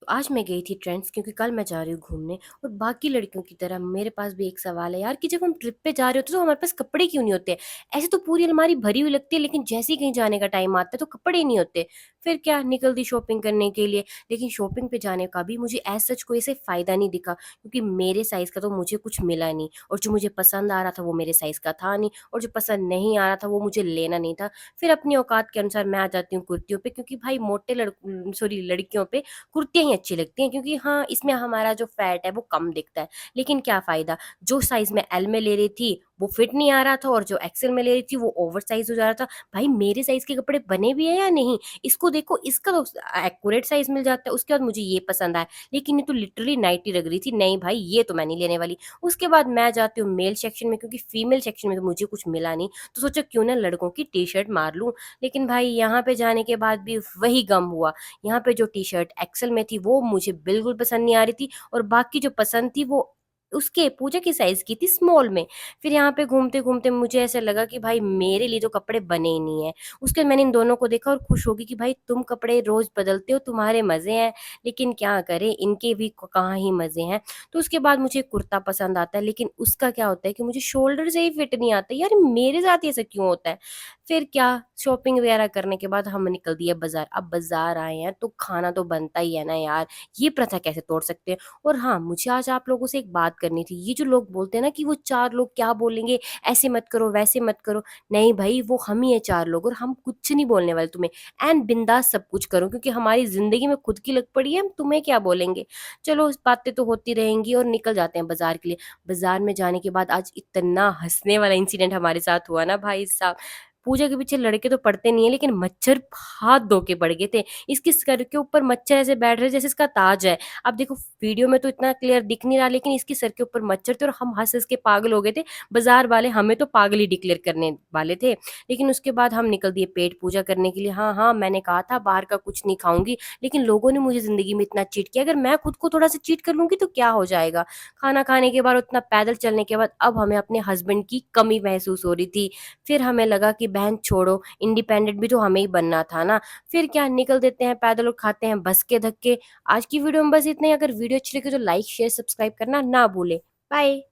आज मैं गई थी ट्रेंड्स क्योंकि कल मैं जा रही हूँ घूमने। और बाकी लड़कियों की तरह मेरे पास भी एक सवाल है यार कि जब हम ट्रिप पे जा रहे होते हैं तो हमारे पास कपड़े क्यों नहीं होते? ऐसे तो पूरी अलमारी भरी हुई लगती है, लेकिन जैसे ही कहीं जाने का टाइम आता है तो कपड़े ही नहीं होते। फिर क्या, निकल दी शॉपिंग करने के लिए। लेकिन शॉपिंग पे जाने का भी मुझे एज सच कोई ऐसे फायदा नहीं दिखा, क्योंकि मेरे साइज का तो मुझे कुछ मिला नहीं, और जो मुझे पसंद आ रहा था वो मेरे साइज का था नहीं, और जो पसंद नहीं आ रहा था वो मुझे लेना नहीं था। फिर अपनी औकात के अनुसार मैं आ जाती हूँ कुर्तियों पे, क्योंकि भाई मोटे सॉरी लड़कियों पे कुर्तियाँ ही अच्छी लगती हैं, क्योंकि हाँ, इसमें हमारा जो फैट है वो कम दिखता है। लेकिन क्या फ़ायदा, जो साइज़ मैं एल में ले रही थी वो फिट नहीं आ रहा था, और जो एक्सेल में ले रही थी वो ओवर साइज़ हो जा रहा था। भाई मेरे साइज़ के कपड़े बने भी हैं या नहीं? इसको देखो, इसका तो एक्यूरेट साइज़ मिल जाता है, उसके बाद मुझे ये पसंद आया। लेकिन ये तो लिटरली नाइटी लग रही थी, नहीं भाई ये तो मैं नहीं लेने वाली। उसके बाद मैं जाती हूँ मेल सेक्शन में, क्योंकि फीमेल सेक्शन में तो मुझे कुछ मिला नहीं, तो सोचा क्यों ना लड़कों की टी-शर्ट मार लूँ। लेकिन भाई यहाँ पे जाने के बाद भी वही गम हुआ। यहाँ पे जो टी-शर्ट एक्सेल में थी वो मुझे बिल्कुल पसंद नहीं आ रही थी, और बाकी जो पसंद थी वो उसके पूजा की साइज़ की थी, स्मॉल में। फिर यहाँ पे घूमते-घूमते मुझे ऐसा लगा कि भाई मेरे लिए तो कपड़े बने ही नहीं हैं। उसके बाद मैंने इन दोनों को देखा और खुश हो गई कि भाई तुम कपड़े रोज़ बदलते हो, तुम्हारे मज़े हैं, लेकिन क्या करें, इनके भी कहाँ ही मज़े हैं। तो उसके बाद मुझे कुर्ता पसंद आता है, लेकिन उसका क्या होता है कि मुझे शोल्डर से ही फिट नहीं आता। यार मेरे साथ ही ऐसा क्यों होता है? फिर क्या, शॉपिंग वगैरह करने के बाद हम निकल दिए बाज़ार। अब बाज़ार आए हैं तो खाना तो बनता ही है ना यार, ये प्रथा कैसे तोड़ सकते हैं? और हाँ, मुझे आज आप लोगों से एक बात करनी थी। ये जो लोग बोलते हैं ना कि वो 4 लोग क्या बोलेंगे, ऐसे मत करो, वैसे मत करो। नहीं भई, वो हम ही है 4 लोग, और हम कुछ नहीं बोलने वाले तुम्हें। ऐन बिंदास सब कुछ करो, क्योंकि हमारी ज़िंदगी में खुद की लग पड़ी है, हम तुम्हें क्या बोलेंगे। चलो, बातें तो होती रहेंगी और निकल जाते हैं बाज़ार के लिए। बाज़ार में जाने के बाद आज इतना हँसने वाला इंसिडेंट हमारे साथ हुआ ना भाई साहब। पूजा के पीछे लड़के तो पड़ते नहीं है, लेकिन मच्छर हाथ धो के पड़ गए थे। इसके सर के ऊपर मच्छर ऐसे बैठ रहे जैसे इसका ताज है। अब देखो, वीडियो में तो इतना क्लियर दिख नहीं रहा, लेकिन इसके सर के ऊपर मच्छर थे और हम हँस-हँस के पागल हो गए थे। बाज़ार वाले हमें तो पागल ही डिक्लेयर करने वाले थे। लेकिन उसके बाद हम निकल दिए पेट पूजा करने के लिए। हाँ, हाँ, मैंने कहा था बाहर का कुछ नहीं खाऊँगी, लेकिन लोगों ने मुझे ज़िंदगी में इतना चीट किया, अगर मैं खुद को थोड़ा-सा चीट कर लूँगी तो क्या हो जाएगा? खाना खाने के बाद, उतना पैदल चलने के बाद अब हमें अपने हस्बैंड की कमी महसूस हो रही थी। फिर हमें लगा कि बहन छोड़ो, इंडिपेंडेंट भी तो हमें ही बनना था ना। फिर क्या, निकल देते हैं पैदल और खाते हैं बस के धक्के। आज की वीडियो में बस इतना ही। अगर वीडियो अच्छी लगी तो लाइक, शेयर, सब्सक्राइब करना ना भूलें। बाय।